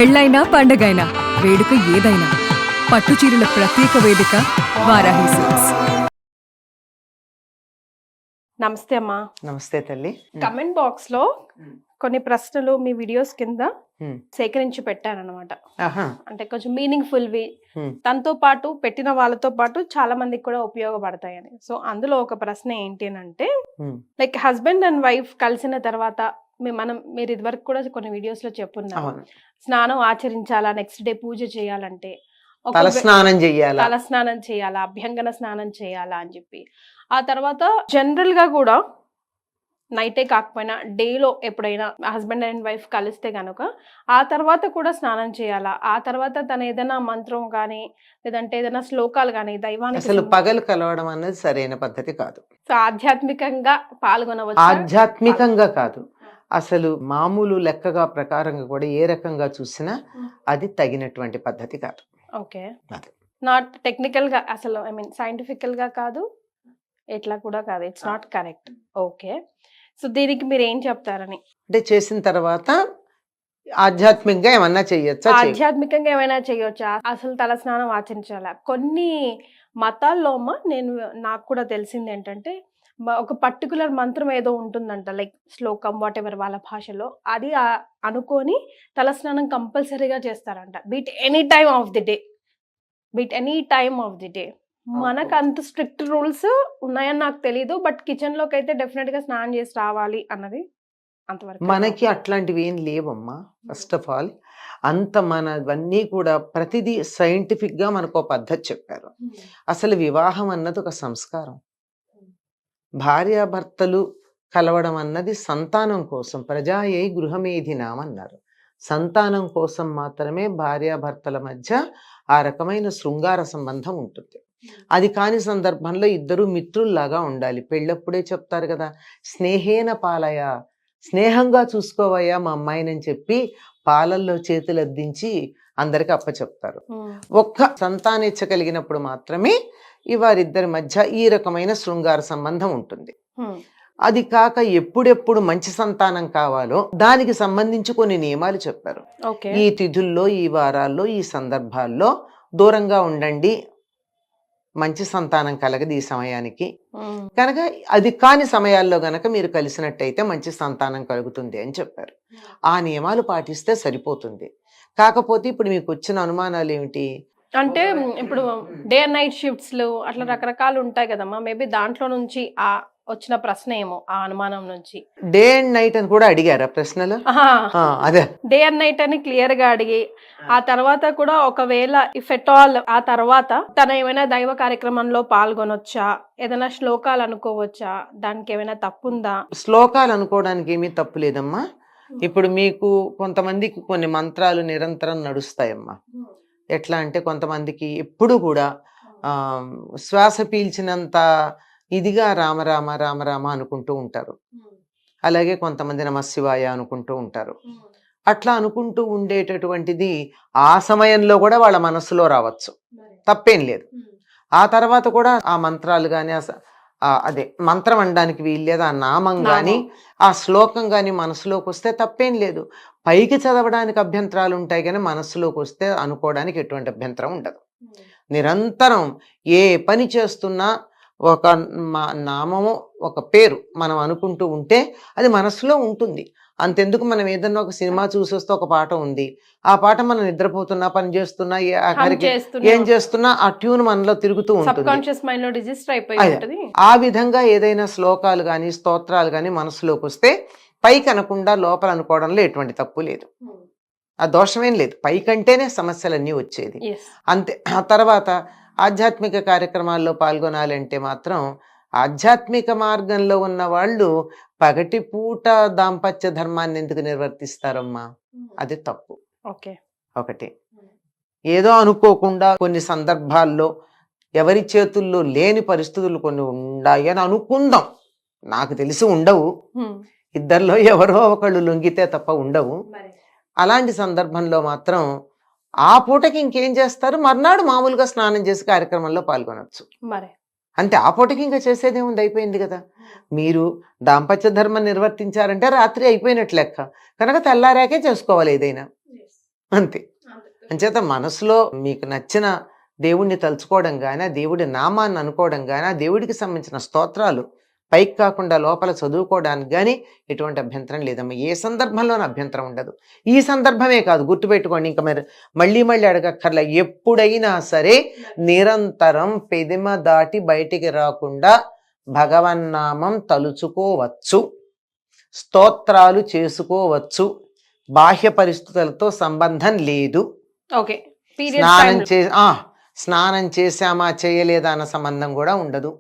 పెళ్ళైనా పండగైనా వేడుక ఏదైనా పట్టు చీరల ప్రత్యేక వేదిక వారాహి సిల్క్స్. నమస్తే అమ్మా. నమస్తే తల్లి. కమెంట్ బాక్స్ లో కొన్ని ప్రశ్నలు మీ వీడియోస్ కింద సేకరించి పెట్టారనమాట. అంటే కొంచెం మీనింగ్ఫుల్ వి, తనతో పాటు పెట్టిన వాళ్ళతో పాటు చాలా మందికి కూడా ఉపయోగపడతాయని. సో అందులో ఒక ప్రశ్న ఏంటి అంటే, లైక్ హస్బెండ్ అండ్ వైఫ్ కలిసిన తర్వాత మీరు ఇదివరకు కూడా కొన్ని వీడియోస్ లో చెప్పున్నారు, స్నానం ఆచరించాలా, నెక్స్ట్ డే పూజ చేయాలంటే తలస్నానం చేయాలా, అభ్యంగన స్నానం చేయాలా అని చెప్పి. ఆ తర్వాత జనరల్ గా కూడా నైటే కాకపోయినా డేలో ఎప్పుడైనా హస్బెండ్ అండ్ వైఫ్ కలిస్తే కనుక ఆ తర్వాత కూడా స్నానం చేయాలా, ఆ తర్వాత తన ఏదైనా మంత్రం కానీ లేదంటే ఏదైనా శ్లోకాలు కానీ దైవానికి అసలు పగలు కలవడం అనేది సరైన పద్ధతి కాదు. సో ఆధ్యాత్మికంగా పాల్గొనవచ్చు. ఆధ్యాత్మికంగా కాదు, అసలు మామూలు లెక్కగా ప్రకారంగా కూడా ఏ రకంగా చూసినా అది తగినటువంటి పద్ధతి కాదు. ఓకే, నాట్ టెక్నికల్ గా, అసలు సైంటిఫికల్ గా కాదు, ఎట్లా కూడా కాదు, it's not correct. Okay, so దీనికి మీరు ఏం చెప్తారని? అంటే చేసిన తర్వాత ఆధ్యాత్మికంగా ఏమన్నా చేయొచ్చా? ఆధ్యాత్మికంగా ఏమైనా చేయొచ్చా? అసలు తల స్నానం ఆచరించాలా? కొన్ని మతాల్లో నాకు కూడా తెలిసింది ఏంటంటే, ఒక పర్టికులర్ మంత్రం ఏదో ఉంటుందంట, లైక్ శ్లోకం వాట్ ఎవర్ వాళ్ళ భాషలో, అది అనుకొని తలస్నానం కంపల్సరీగా చేస్తారంట. Beat any time of the day. మనకు అంత స్ట్రిక్ట్ రూల్స్ ఉన్నాయని నాకు తెలీదు, బట్ కిచెన్ లోకి అయితే డెఫినెట్ గా స్నానం చేసి రావాలి అన్నది అంతవరకు. మనకి అట్లాంటివి ఏం లేవమ్మా. ఫస్ట్ ఆఫ్ ఆల్ అంత మనవన్నీ కూడా ప్రతిదీ సైంటిఫిక్ గా మనకు పద్ధతి చెప్పారు. అసలు వివాహం అన్నది ఒక సంస్కారం. భార్యాభర్తలు కలవడం అన్నది సంతానం కోసం, ప్రజాయై గృహమేధినాం అన్నారు. సంతానం కోసం మాత్రమే భార్యాభర్తల మధ్య ఆ రకమైన శృంగార సంబంధం ఉంటుంది. అది కాని సందర్భంలో ఇద్దరు మిత్రుల్లాగా ఉండాలి. పెళ్ళప్పుడే చెప్తారు కదా, స్నేహేన పాలయ, స్నేహంగా చూసుకోవయ్యా మా అమ్మాయినని చెప్పి పాలల్లో చేతులు అద్దించి అందరికి అప్పచెప్తారు. ఒక్క సంతానేచ్ఛ కలిగినప్పుడు మాత్రమే వారిద్దరి మధ్య ఈ రకమైన శృంగార సంబంధం ఉంటుంది. అది కాక ఎప్పుడెప్పుడు మంచి సంతానం కావాలో దానికి సంబంధించి కొన్ని నియమాలు చెప్పారు. ఈ తిథుల్లో, ఈ వారాల్లో, ఈ సందర్భాల్లో దూరంగా ఉండండి, మంచి సంతానం కలగదు ఈ సమయానికి. కనుక అది కాని సమయాల్లో గనక మీరు కలిసినట్టయితే మంచి సంతానం కలుగుతుంది అని చెప్పారు. ఆ నియమాలు పాటిస్తే సరిపోతుంది. కాకపోతే ఇప్పుడు మీకు వచ్చిన అనుమానాలు ఏమిటి అంటే, ఇప్పుడు డే అండ్ నైట్ షిఫ్ట్స్ అట్లా రకరకాలు ఉంటాయి కదమ్మా, మేబీ దాంట్లో నుంచి వచ్చిన ప్రశ్న ఏమో, ఆ అనుమానం నుంచి. డే అండ్ నైట్ అని కూడా అడిగారా ప్రశ్నలు? అదే, డే అండ్ నైట్ అని క్లియర్ గా అడిగి, ఆ తర్వాత కూడా ఒకవేళ ఇఫ్ ఎట్ ఆల్ ఆ తర్వాత తన ఏమైనా దైవ కార్యక్రమంలో పాల్గొనొచ్చా, ఏదైనా శ్లోకాలు అనుకోవచ్చా, దానికి ఏమైనా తప్పుందా? శ్లోకాలు అనుకోవడానికి ఏమీ తప్పు లేదమ్మా. ఇప్పుడు మీకు కొంతమందికి కొన్ని మంత్రాలు నిరంతరం నడుస్తాయమ్మా. ఎట్లా అంటే, కొంతమందికి ఎప్పుడు కూడా శ్వాస పీల్చినంత ఇదిగా రామ రామ రామ రామ అనుకుంటూ ఉంటారు. అలాగే కొంతమంది నమశివాయ అనుకుంటూ ఉంటారు. అట్లా అనుకుంటూ ఉండేటటువంటిది ఆ సమయంలో కూడా వాళ్ళ మనసులో రావచ్చు, తప్పేం లేదు. ఆ తర్వాత కూడా ఆ మంత్రాలు కానీ, అదే మంత్రం అనడానికి వీల్లేదు, ఆ నామం కానీ ఆ శ్లోకం కానీ మనసులోకి వస్తే తప్పేం లేదు. పైకి చదవడానికి అభ్యంతరాలు ఉంటాయి కానీ మనసులోకి వస్తే అనుకోవడానికి ఎటువంటి అభ్యంతరం ఉండదు. నిరంతరం ఏ పని చేస్తున్నా ఒక నామము, ఒక పేరు మనం అనుకుంటూ ఉంటే అది మనసులో ఉంటుంది. అంతెందుకు, మనం ఏదన్నా ఒక సినిమా చూసేస్తే ఒక పాట ఉంది, ఆ పాట మనం నిద్రపోతున్నా, పని చేస్తున్నా, ఏం చేస్తున్నా ఆ ట్యూన్ మనలో తిరుగుతూ ఉంటుంది. ఆ విధంగా ఏదైనా శ్లోకాలు కానీ స్తోత్రాలు కానీ మనసులోకి వస్తే పైకి అనకుండా లోపల అనుకోవడంలో ఎటువంటి తప్పు లేదు, ఆ దోషమేం లేదు. పైకంటేనే సమస్యలన్నీ వచ్చేది అంతే. ఆ తర్వాత ఆధ్యాత్మిక కార్యక్రమాల్లో పాల్గొనాలంటే మాత్రం ఆధ్యాత్మిక మార్గంలో ఉన్న వాళ్ళు పగటి పూట దాంపత్య ధర్మాన్ని ఎందుకు నిర్వర్తిస్తారమ్మా? అది తప్పు. ఒకటి, ఏదో అనుకోకుండా కొన్ని సందర్భాల్లో ఎవరి చేతుల్లో లేని పరిస్థితులు కొన్ని ఉన్నాయి అని అనుకుందాం, నాకు తెలిసి ఉండవు, ఇద్దరిలో ఎవరో ఒకళ్ళు లొంగితే తప్ప ఉండవు. అలాంటి సందర్భంలో మాత్రం ఆ పూటకి ఇంకేం చేస్తారు, మర్నాడు మామూలుగా స్నానం చేసి కార్యక్రమంలో పాల్గొనవచ్చు. అంతే, ఆ పూటకి ఇంకా చేసేదే ఉంది, అయిపోయింది కదా. మీరు దాంపత్య ధర్మం నిర్వర్తించారంటే రాత్రి అయిపోయినట్లు లెక్క, కనుక తెల్లారాకే చేసుకోవాలి ఏదైనా. అంతే. అంచేత మనసులో మీకు నచ్చిన దేవుణ్ణి తలుచుకోవడం కానీ, ఆ దేవుడి నామాన్ని అనుకోవడం కానీ, ఆ దేవుడికి సంబంధించిన స్తోత్రాలు పైకి కాకుండా లోపల చదువుకోవడానికి కానీ ఎటువంటి అభ్యంతరం లేదమ్మా. ఏ సందర్భంలోనూ అభ్యంతరం ఉండదు. ఈ సందర్భమే కాదు, గుర్తుపెట్టుకోండి, ఇంకా మీరు మళ్ళీ మళ్ళీ అడగక్కర్లే. ఎప్పుడైనా సరే నిరంతరం పెదిమ దాటి బయటికి రాకుండా భగవన్నామం తలుచుకోవచ్చు, స్తోత్రాలు చేసుకోవచ్చు. బాహ్య పరిస్థితులతో సంబంధం లేదు. ఓకే. పీరియడ్ స్నానం చేశామా చేయలేదా అన్న సంబంధం కూడా ఉండదు.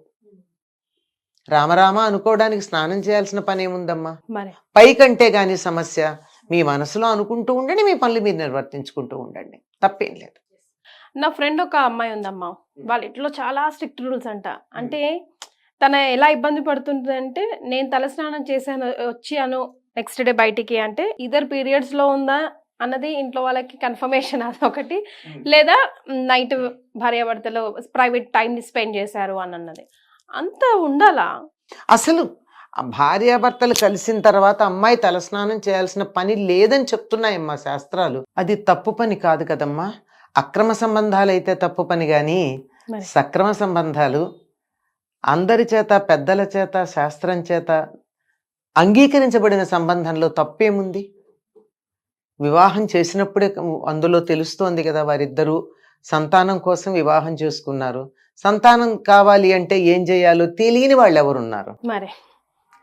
రామరామ అనుకోవడానికి స్నానం చేయాల్సిన పని ఏముందమ్మా? మరి పైకంటే గాని సమస్య. మీ మనసులో అనుకుంటూ ఉండండి, మీ పనులు మీరు నిర్వర్తించుకుంటూ ఉండండి, తప్పేం లేదు. నా ఫ్రెండ్ ఒక అమ్మాయి ఉందమ్మా, వాళ్ళ ఇంట్లో చాలా స్ట్రిక్ట్ రూల్స్ అంట. అంటే తన ఎలా ఇబ్బంది పడుతుంది అంటే, నేను తలస్నానం చేశాను వచ్చాను నెక్స్ట్ డే బయటికి అంటే ఇద్దరు పీరియడ్స్ లో ఉందా అన్నది ఇంట్లో వాళ్ళకి కన్ఫర్మేషన్ అదొకటి, లేదా నైట్ భార్యాభర్తలు ప్రైవేట్ టైం స్పెండ్ చేశారు అని అన్నది. అంత ఉండాలా? అసలు భార్యాభర్తలు కలిసిన తర్వాత అమ్మాయి తలస్నానం చేయాల్సిన పని లేదని చెప్తున్నాయమ్మా శాస్త్రాలు. అది తప్పు పని కాదు కదమ్మా. అక్రమ సంబంధాలు అయితే తప్పు పని, కానీ సక్రమ సంబంధాలు అందరి చేత, పెద్దల చేత, శాస్త్రం చేత అంగీకరించబడిన సంబంధంలో తప్పేముంది? వివాహం చేసినప్పుడే అందులో తెలుస్తోంది కదా, వారిద్దరూ సంతానం కోసం వివాహం చేసుకున్నారు. సంతానం కావాలి అంటే ఏం చేయాలో తెలియని వాళ్ళు ఎవరున్నారు మరి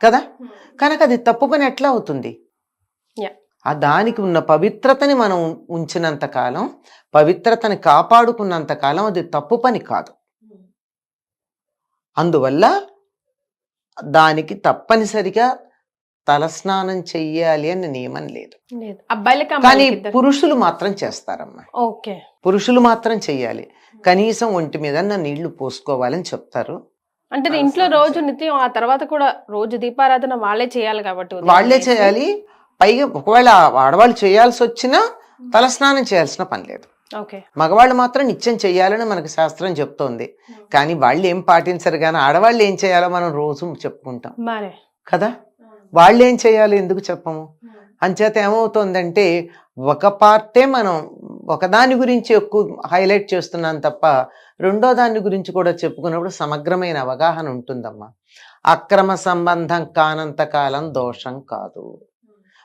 కదా. కనుక అది తప్పు పని ఎట్లా అవుతుంది? ఆ దానికి ఉన్న పవిత్రతని మనం ఉంచినంత కాలం, పవిత్రతని కాపాడుకున్నంత కాలం అది తప్పు పని కాదు. అందువల్ల దానికి తప్పనిసరిగా తలస్నానం చెయ్యాలి అని నియమం లేదు. కానీ పురుషులు మాత్రం చేస్తారమ్మా. ఓకే, పురుషులు మాత్రం చెయ్యాలి. కనీసం ఒంటి మీద నీళ్లు పోసుకోవాలని చెప్తారు. అంటే ఇంట్లో రోజు నిత్యం, ఆ తర్వాత కూడా రోజు దీపారాధన వాళ్ళే చేయాలి కాబట్టి వాళ్లే చేయాలి. పైగా ఒకవేళ ఆడవాళ్ళు చేయాల్సి వచ్చినా తలస్నానం చేయాల్సిన పని లేదు. మగవాళ్ళు మాత్రం నిత్యం చెయ్యాలని మనకు శాస్త్రం చెప్తోంది. కానీ వాళ్ళు ఏం పాటించరు, కానీ ఆడవాళ్ళు ఏం చేయాలో మనం రోజు చెప్పుకుంటాం కదా. వాళ్ళు ఏం చేయాలో ఎందుకు చెప్పము? అంచేత ఏమవుతోందంటే ఒక పార్టే మనం ఒకదాని గురించి ఎక్కువ హైలైట్ చేస్తున్నాం తప్ప రెండో దాని గురించి కూడా చెప్పుకున్నప్పుడు సమగ్రమైన అవగాహన ఉంటుందమ్మా. అక్రమ సంబంధం కానంత కాలం దోషం కాదు.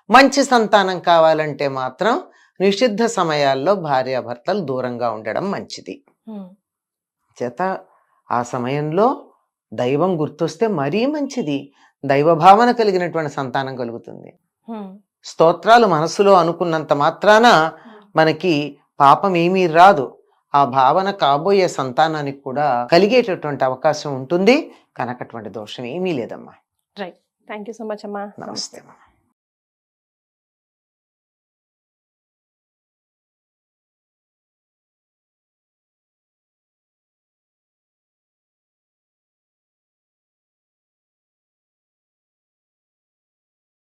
మంచి సంతానం కావాలంటే మాత్రం నిషిద్ధ సమయాల్లో భార్యాభర్తలు దూరంగా ఉండడం మంచిది. చేత ఆ సమయంలో దైవం గుర్తొస్తే మరీ మంచిది. దైవభావన కలిగినటువంటి సంతానం కలుగుతుంది. స్తోత్రాలు మనసులో అనుకున్నంత మాత్రాన మనకి పాపం ఏమీ రాదు. ఆ భావన కాబోయే సంతానానికి కూడా కలిగేటటువంటి అవకాశం ఉంటుంది. కనుక అటువంటి దోషం ఏమీ లేదమ్మా. Right. Thank you so much అమ్మా. నమస్తే అమ్మా.